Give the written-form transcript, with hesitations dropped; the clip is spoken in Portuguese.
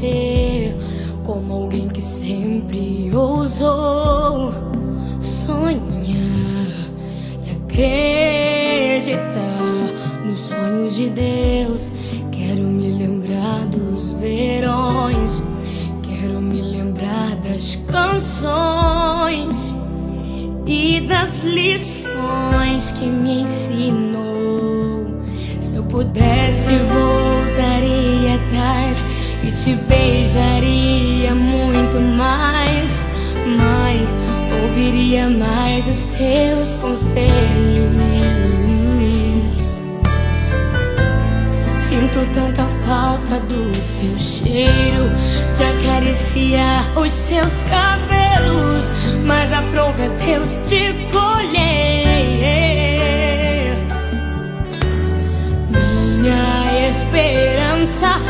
você, como alguém que sempre ousou sonhar e acreditar nos sonhos de Deus. Quero me lembrar dos verões, quero me lembrar das canções e das lições que me ensinou. Se eu pudesse, voltaria atrás e te beijaria muito mais. Mãe, ouviria mais os seus conselhos. Sinto tanta falta do teu cheiro, de acariciar os seus cabelos, mas a prova é Deus te colher. Minha esperança